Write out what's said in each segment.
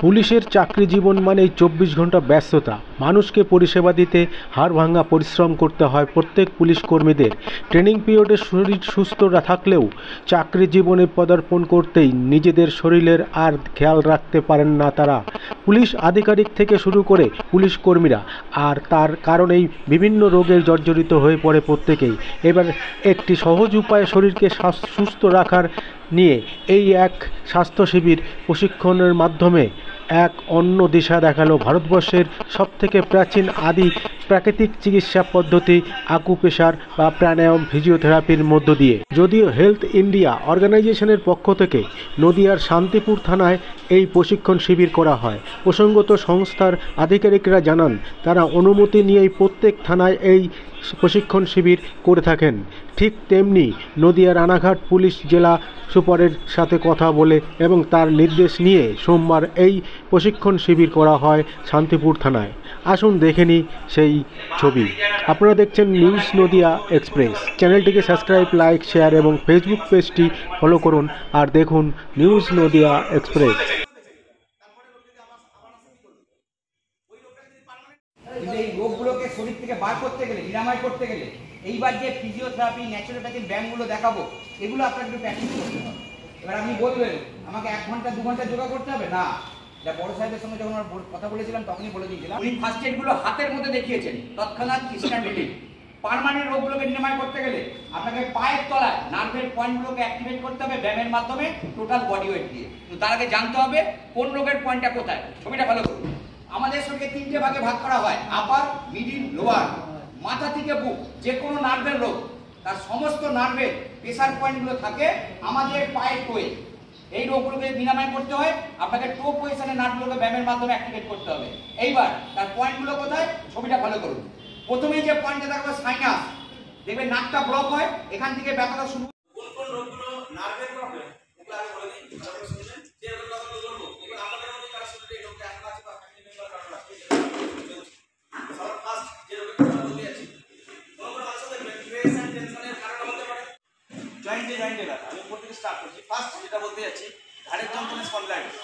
পুলিশের চাকরি জীবন মানেই 24 ঘন্টা ব্যস্ততা। মানুষকে পরিষেবা দিতে হাড়ভাঙা পরিশ্রম করতে হয় প্রত্যেক পুলিশ কর্মীদের। ট্রেনিং পিরিয়ডে শরীর সুস্থ থাকলেও চাকরি জীবনে পদার্পণ করতেই নিজেদের শরীরের আর খেয়াল রাখতে পারেন না তারা। পুলিশ আধিকারিক থেকে শুরু করে পুলিশ কর্মীরা, আর তার কারণেই বিভিন্ন রোগে জর্জরিত হয়ে পড়ে প্রত্যেকেই। এবার একটি সহজ উপায়ে শরীরকে সুস্থ রাখার নিয়ে এই এক স্বাস্থ্য শিবির প্রশিক্ষণের মাধ্যমে এক অন্য দিশা দেখালো ভারতবর্ষের সবথেকে প্রাচীন আদি প্রাকৃতিক চিকিৎসা পদ্ধতি আকুপ্রেশার বা প্রাণায়াম ফিজিওথেরাপির মধ্য দিয়ে। যদিও হেলথ ইন্ডিয়া অর্গানাইজেশনের পক্ষ থেকে নদিয়ার শান্তিপুর থানায় এই প্রশিক্ষণ শিবির করা হয়। প্রসঙ্গত সংস্থার আধিকারিকরা জানান, তারা অনুমতি নিয়েই প্রত্যেক থানায় এই প্রশিক্ষণ শিবির করে থাকেন। ঠিক তেমনি নদিয়া রানাঘাট পুলিশ জেলা সুপারের সাথে কথা বলে এবং তার নির্দেশ নিয়ে সোমবার এই প্রশিক্ষণ শিবির করা হয় শান্তিপুর থানায়। আসুন দেখে নিই সেই ছবি। আপনারা দেখছেন নিউজ নদিয়া এক্সপ্রেস। চ্যানেলটিকে সাবস্ক্রাইব, লাইক, শেয়ার এবং ফেসবুক পেজটি ফলো করুন আর দেখুন নিউজ নদিয়া এক্সপ্রেস। কিন্তু এই রোগগুলোকে শরীর থেকে বার করতে গেলে, নিরাময় করতে গেলে এইবার যে ফিজিওথেরাপি, ন্যাচুরোপ্যাথির ব্যায়ামগুলো দেখাবো, এগুলো আপনাকে একটু প্র্যাকটিস করতে হবে। এবার আপনি বলবেন আমাকে 1 ঘন্টা 2 ঘন্টা যোগা করতে হবে না। যা বড় সাহেবের সঙ্গে যখন কথা বলেছিলাম তখনই বলে দিয়েছিলাম, উনি ফার্স্ট এডগুলো হাতের মধ্যে দেখিয়েছেন, তৎক্ষণাৎ ইনস্ট্যান্ট রিলিফ। পার্মানেন্ট রোগগুলোকে নিরাময় করতে গেলে আপনাকে পায়ের তলায় নার্ভের পয়েন্টগুলোকে অ্যাক্টিভেট করতে হবে ব্যায়ামের মাধ্যমে, টোটাল বডি ওয়েট দিয়ে। কিন্তু তার আগে জানতে হবে কোন রোগের পয়েন্টটা কোথায়। ছবিটা ভালো করুন। আমাদের শরীরকে 3টে ভাগে ভাগ করা হয়, আপার, মিডিল, লোয়ার। মাথা থেকে বুক যে কোনো নার্ভের রোগ, তার সমস্ত নার্ভের প্রেসার পয়েন্টগুলো থাকে আমাদের পায়ের টোয়ে। এই রোগগুলোকে নিরাময় করতে হয়, আপনাকে টো পজিশনে নার্ভগুলোকে ব্যায়ামের মাধ্যমে অ্যাক্টিভেট করতে হবে। এইবার তার পয়েন্টগুলো কোথায়, ছবিটা ভালো করুন। প্রথমেই যে পয়েন্টটা থাকবে সাইনাস, দেখবেন নাকটা ব্লক হয়, এখান থেকে ব্যথাটা শুরু। কোন কোন রোগগুলো নার্ভের প্রবলেম এগুলো আমি বলে দিই, ভালো করে শুনবেন। যে রোগগুলো বলবো এগুলো আপনাদের মধ্যে কারো সাথে এই রোগটা এখন আছে বা ফ্যামিলি মেম্বার কারো আছে। সবার ফার্স্ট যে রোগের কথা বলতে আছি, কোন কোন মানুষের স্ট্রেস এন্ড টেনশনের কারণ হতে পারে জয়েন্টে ব্যথা। আমি উপর থেকে স্টার্ট করছি। ফার্স্ট যেটা বলতে যাচ্ছি, ঘাড়ের যন্ত্রণা, স্পন্ডাইটিস।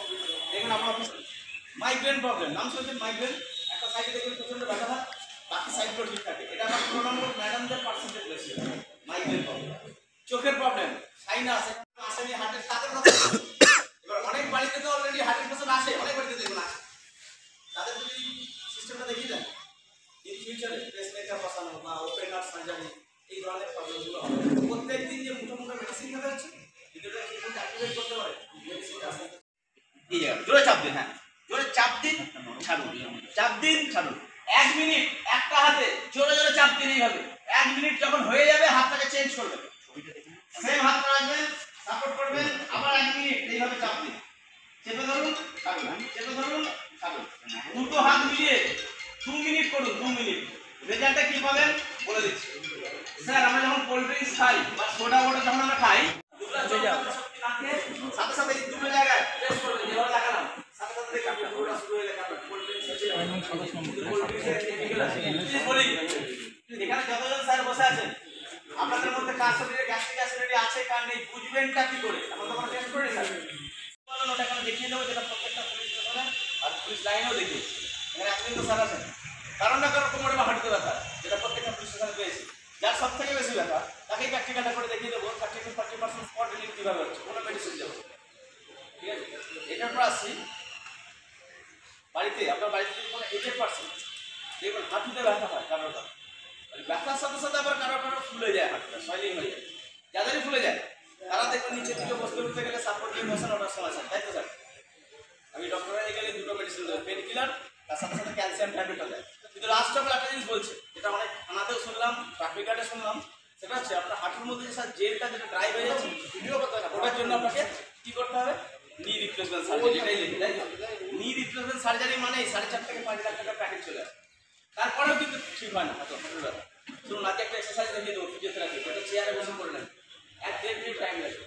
দেখুন আমরা মাইগ্রেন প্রবলেম, নাম শুনছেন মাইগ্রেন, একটা সাইডে দেখবেন প্রচন্ড ব্যথা হয়, বাকি সাইডগুলো ঠিক থাকে। এটা আমার তুলনামূলক ম্যাডামদের পার্সেন্টেজ বেশি মাইগ্রেন প্রবলেম। চোখের প্রবলেম, সাইনাস, আসেনি হার্টের তাদের কথা। এবার অনেক বাড়িতে তো অলরেডি হার্টের পেশেন্ট আসে, অনেক বাড়িতে দেখুন আসে, তাদের যদি সিস্টেমটা দেখিয়ে দেন ইন ফিউচারে পেসমেকার বসানো বা ওপেন হার্ট সার্জারি, এই ধরনের প্রবলেমগুলো হবে। প্রত্যেক দিন যে মুঠো মুঠো মেডিসিন খেতে হচ্ছে, ভিতরে কিন্তু অ্যাক্টিভেট করতে পারে মেডিসিনটা আসে। এই জায়গা জোরে চাপ দিন, হ্যাঁ জোরে চাপ দিন, ছাড়ুন, চাপ দিন, ছাড়ুন। 1 মিনিট একটা হাতে জোরে জোরে চাপ দিলেই হবে। 1 মিনিট যখন হয়ে যাবে হাতটাকে চেঞ্জ করবেন, সেম হাতটা রাখবেন, সাপোর্ট করবেন, আবার 1 মিনিট এইভাবে চাপ দিন। চেপে ধরুন, ছাড়ুন, চেপে ধরুন, ছাড়ুন। দুটো হাত মিলিয়ে 2 মিনিট করুন, 2 মিনিট। রেজাল্টটা কি পাবেন বলে দিচ্ছি। স্যার আমরা যখন কোল্ড ড্রিঙ্কস খাই বা সোডা ওয়াটার যখন আমরা খাই, সাথে সাথে এই দুটো জায়গায় প্রেস করবেন, যেভাবে লাগালাম সাথে সাথে দেখবেন পুরোটা শুরু হয়ে গেছে। কোল্ড ড্রিঙ্কস বলি, এখানে যতজন স্যার বসে আছেন আপনাদের মধ্যে কার শরীরে গ্যাস্ট্রিক অ্যাসিডিটি আছে কার নেই বুঝবেনটা কি করে? আমরা তো কোনো টেস্ট করি স্যার, ওটা এখানে দেখিয়ে দেবো, যেটা প্রত্যেকটা পুলিশ স্টেশনে আর পুলিশ লাইনেও দেখিয়েছি। এখানে একদিন তো স্যার আছেন, কারণ না কারণ কোমরে বা হাঁটুতে ব্যথা, যেটা প্রত্যেকটা পুলিশ স্টেশনে পেয়েছি। যার সব থেকে বেশি ব্যথা তাকেই প্র্যাকটিক্যালটা করে দেখিয়ে দেবো 30 to 40% স্পট রিলিফ কীভাবে হচ্ছে, কোনো মেডিসিন দেবো। ঠিক আছে, এটার পর আসছি বাড়িতে। আপনার বাড়িতে যদি কোনো 80% দেখবেন হাঁটুতে ব্যথা হয় কারোর কারো, ব্যথার সাথে সাথে আবার কারো কারো ফুলে যায়, হাঁটুটা সয়েলিং হয়ে যায়। যাদেরই ফুলে যায় তারা দেখবেন নিচের দিকে বসতে উঠতে গেলে সাপোর্ট দিয়ে বসান, ওটার সমস্যা, তাই তো স্যার? আমি ডক্টরে গেলে দুটো মেডিসিন দেবো, পেন কিলার, তার সাথে সাথে ক্যালসিয়াম ট্যাবলেটও দেয়। কিন্তু লাস্ট অফ একটা জিনিস বলছে, যেটা অনেক থানাতেও শুনলাম, ট্রাফিক গার্ডে শুনলাম, সেটা হচ্ছে আপনার হাঁটুর মধ্যে যে স্যার জেলটা যেটা ড্রাই হয়ে যাচ্ছে, ভিডিও করতে হয় না, ওটার জন্য আপনাকে কী করতে হবে? নি রিপ্লেসমেন্ট সার্জারি, যেটাই লিখি, তাই তো? নি রিপ্লেসমেন্ট সার্জারি মানে 4.5 থেকে 5 লাখ টাকার প্যাকেজ চলে আসে, তারপরেও কিন্তু ঠিক হয় না হাঁটুর ব্যথা। শুনুন আজকে একটা এক্সারসাইজ দেখিয়ে দেবো, ফিজিওথেরাপি, এটা চেয়ারে বসে করে নেন, 1-1.5 মিনিট টাইম লাগবে।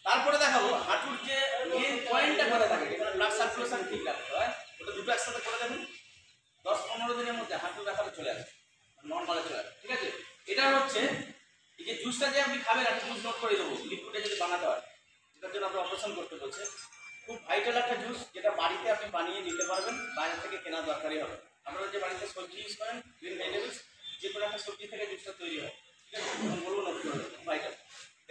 তারপরে দেখাবো হাঁটুর যে মেন পয়েন্টটা করে থাকে, যেখানে ব্লাড সার্কুলেশন ঠিক রাখতে হয়, ওটা দুটো একসাথে করে দেবেন। 10-15 দিনের মধ্যে হাঁটুর ব্যথাটা চলে আসে, নর্মালে চলে আসে। ঠিক আছে, এটা হচ্ছে এই যে জুসটা যে আপনি খাবেন, একটা জুস নোট করে দেবো, লিকুইডে যদি বানাতে হয়, যেটার জন্য আপনি অপারেশন করতে বলছে, খুব ভাইটাল একটা জুস যেটা বাড়িতে আপনি বানিয়ে নিতে পারবেন, বাইরে থেকে কেনার দরকারই হবে। আপনারা যে বাড়িতে সবজি ইউজ করেন, গ্রিন ভেজিটেবলস, যে কোনো একটা সবজি থেকে জুসটা তৈরি হয়, ঠিক আছে? বলবো নোট করে দেবেন, ভাইটাল।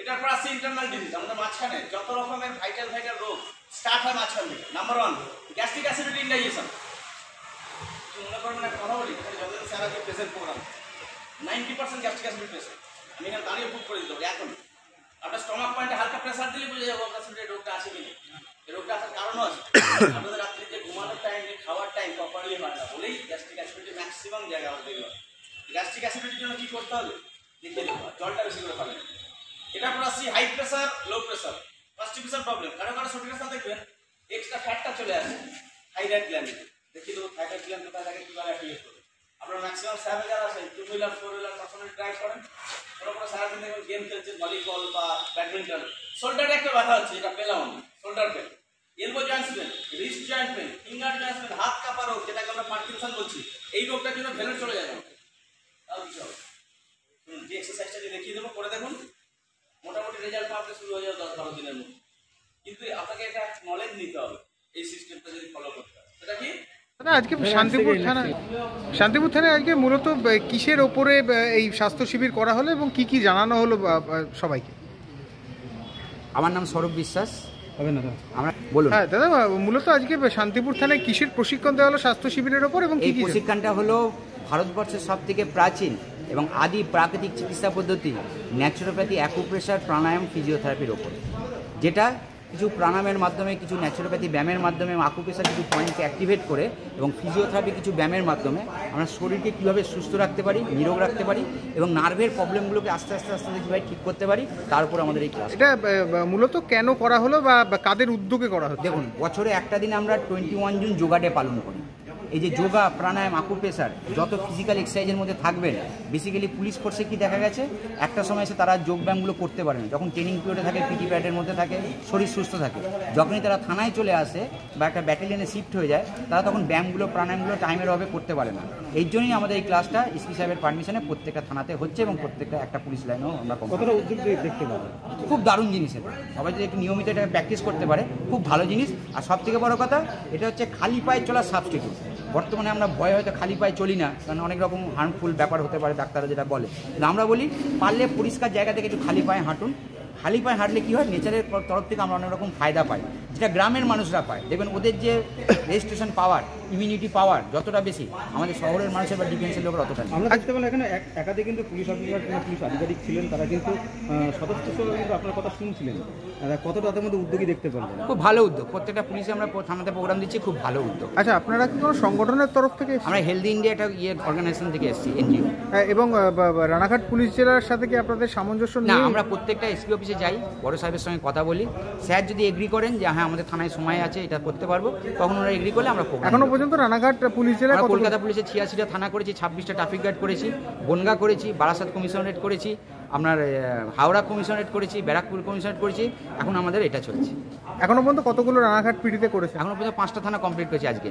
এটার পর আসছে ইন্টারনাল ডিজিজ। আমাদের মাঝখানে যত রকমের ভাইটাল রোগ স্টার্ট হয় মাঝখান থেকে। Number 1 gastric acidity indigestion. মনে করবেন একটা কথা বলি, যতদিন সারা যে present program 90% gastric acidity patient আমি এখানে দাঁড়িয়ে বুক করে দিতে হবে। এখন আপনার স্টমাক পয়েন্টে হালকা প্রেসার দিলে বুঝে যাবো আপনার শরীরে রোগটা আছে কিনা। এই রোগটা আসার কারণ আছে আপনাদের রাত্রে যে ঘুমানোর টাইম, যে খাওয়ার টাইম প্রপারলি হয় না বলেই গ্যাস্ট্রিক অ্যাসিডিটি ম্যাক্সিমাম জায়গায় আমাদের হয়। গ্যাস্ট্রিক অ্যাসিডিটির জন্য কী করতে হবে? জলটা বেশি করে খাবেন। এটার পর আসছি high pressure, low pressure, constipation problem. কারো কারো শরীরের সাথে দেখবেন এক্সট্রা ফ্যাটটা চলে আসে থাইরয়েড গ্ল্যান্ডে। দেখি তো থাইরয়েড গ্ল্যান্ড কোথায় থাকে, কীভাবে অ্যাক্টিভেট করে। আপনারা ম্যাক্সিমাম স্যাবে যারা আছে 2 হুইলার 4 হুইলার সবসময় ড্রাইভ করেন, ওরা সারাদিন দেখবেন গেম খেলছে, ভলিবল বা ব্যাডমিন্টন। শোল্ডারে একটা ব্যথা হচ্ছে, এটা পেলাম আমি, shoulder pain, elbow joints pain, wrist joint pain, finger joints pain, হাত কাঁপা রোগ, যেটাকে আমরা পার্কিনসন বলছি। এই রোগটার জন্য ভেলোর চলে যাবে। তাও কিছু হবে। যে এক্সারসাইজটা যে দেখিয়ে দেবো, করে দেখুন, মোটামুটি রেজাল্ট পাওয়াতে শুরু হয়ে যাবে 10-12 দিনের মধ্যে। কিন্তু আপনাকে একটা নলেজ নিতে হবে এই সিস্টেমটা যদি ফলো করতে হয়। সেটা কি? আজকে শান্তিপুর থানায় আজকে মূলত কিসের ওপরে এই স্বাস্থ্য শিবির করা হলো এবং কি কি জানানো হলো সবাইকে? আমার নাম স্বরূপ বিশ্বাস। আমরা বলুন। হ্যাঁ দাদা, মূলত আজকে শান্তিপুর থানায় কিসের প্রশিক্ষণ দেওয়া হলো স্বাস্থ্য শিবিরের ওপর এবং এই প্রশিক্ষণটা হলো ভারতবর্ষের সবথেকে প্রাচীন এবং আদি প্রাকৃতিক চিকিৎসা পদ্ধতি ন্যাচুরোপ্যাথি, অ্যাকুপ্রেশার, প্রাণায়াম, ফিজিওথেরাপির ওপর, যেটা কিছু প্রাণায়ামের মাধ্যমে, কিছু ন্যাচুরোপ্যাথি ব্যায়ামের মাধ্যমে এবং আকুপ্রেশার কিছু পয়েন্টকে অ্যাক্টিভেট করে এবং ফিজিওথেরাপি কিছু ব্যায়ামের মাধ্যমে আমরা শরীরকে কীভাবে সুস্থ রাখতে পারি, নিরোগ রাখতে পারি এবং নার্ভের প্রবলেমগুলোকে আস্তে আস্তে কীভাবে ঠিক করতে পারি, তার উপর আমাদের এই ক্লাস। এটা মূলত কেন করা হলো বা কাদের উদ্যোগে করা হলো? দেখুন, বছরে একটা দিন আমরা 21 জুন যোগা ডে পালন করি। এই যে যোগা, প্রাণায়াম, আকুপ্রেশার যত ফিজিক্যাল এক্সারসাইজের মধ্যে থাকবেন, বেসিক্যালি পুলিশ ফোর্সে কি দেখা গেছে, একটা সময় এসে তারা যোগব্যায়ামগুলো করতে পারে না। যখন ট্রেনিং পিরিয়ডে থাকে, পিটি প্যাডের মধ্যে থাকে, শরীর সুস্থ থাকে। যখনই তারা থানায় চলে আসে বা একটা ব্যাটালিয়নে শিফট হয়ে যায়, তারা তখন ব্যায়ামগুলো, প্রাণায়ামগুলো টাইমের অভাবে করতে পারে না। এই জন্যই আমাদের এই ক্লাসটা এসপি সাহেবের পারমিশনে প্রত্যেকটা থানাতে হচ্ছে এবং প্রত্যেকটা একটা পুলিশ লাইনেও আমরা কতটা উদ্যোগ দেখতে পাবো। খুব দারুণ জিনিস। সবাই যদি একটু নিয়মিত এটা প্র্যাকটিস করতে পারে, খুব ভালো জিনিস। আর সবথেকে বড় কথা, এটা হচ্ছে খালি পায়ে চলার সাবস্টিটিউট। বর্তমানে আমরা ভয়ে হয়তো খালি পায়ে চলি না, কারণ অনেক রকম হার্মফুল ব্যাপার হতে পারে, ডাক্তাররা যেটা বলে। কিন্তু আমরা বলি, পারলে পরিষ্কার জায়গা থেকে একটু খালি পায়ে হাঁটুন। খালি পায়ে হাঁটলে কী হয়, নেচারের তরফ থেকে আমরা অনেক রকম ফায়দা পাই, যেটা গ্রামের মানুষরা পায়। দেখবেন ওদের যে রেজিস্ট্রেশন পাওয়ার, ইমিউনিটি পাওয়ার যতটা বেশি, আমাদের শহরের মানুষের বা ডিফেন্সের লোকের অতটা। আমরা দেখতে পেলাম এখানে একাধিক কিন্তু পুলিশ অফিসার, পুলিশ আধিকারিক ছিলেন, তারা কিন্তু সদস্য কিন্তু আপনার কথা শুনছিলেন। কতটা তাদের মধ্যে উদ্যোগী দেখতে পারলেন? খুব ভালো উদ্যোগ। প্রত্যেকটা পুলিশে আমরা থানাতে প্রোগ্রাম দিচ্ছি, খুব ভালো উদ্যোগ। আচ্ছা, আপনারা কি কোনো সংগঠনের তরফ থেকে? আমরা হেলদি ইন্ডিয়া একটা অর্গানাইজেশন থেকে এসেছি, এনজিও। এবং রানাঘাট পুলিশ জেলার সাথে কি আপনাদের সামঞ্জস্য না? আমরা প্রত্যেকটা এসপি অফিসে যাই, বড় সাহেবের সঙ্গে কথা বলি। স্যার যদি এগ্রি করেন যে হ্যাঁ আমাদের থানায় সময় আছে, এটা করতে পারবো, তখন ওরা এগ্রি করলে আমরা এখনো পর্যন্ত রানাঘাট পুলিশ জেলায় কলকাতা পুলিশে 86টা থানা করেছি, 26টা ট্রাফিক গার্ড করেছি, বনগা করেছি, বারাসাত কমিশনারেট করেছি, আপনার হাওড়া কমিশনারেট করেছি, ব্যারাকপুর কমিশনারেট করেছি। এখন আমাদের এটা চলছে। এখনো পর্যন্ত কতগুলো রানাঘাট পিটিতে করেছে? এখনো পর্যন্ত 5টা থানা কমপ্লিট করেছি আজকে।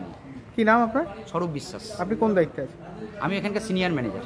কি নাম আপনার? স্বরূপ বিশ্বাস। আপনি কোন দায়িত্বে আছেন? আমি এখানকার সিনিয়র ম্যানেজার।